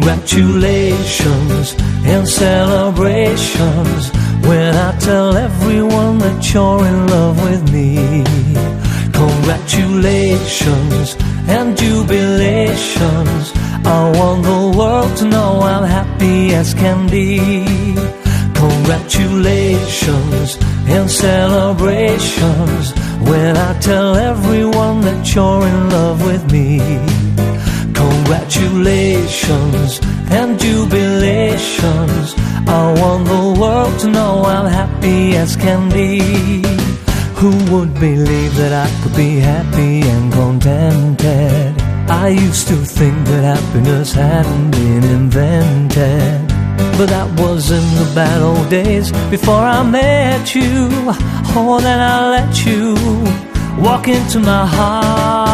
Congratulations and celebrations when I tell everyone that you're in love with me. Congratulations and jubilations, I want the world to know I'm happy as can be. Congratulations and celebrations when I tell everyone that you're in love with me. Congratulations and jubilations, I want the world to know I'm happy as can be. Who would believe that I could be happy and contented? I used to think that happiness hadn't been invented, but that was in the bad old days before I met you. Oh, then I let you walk into my heart.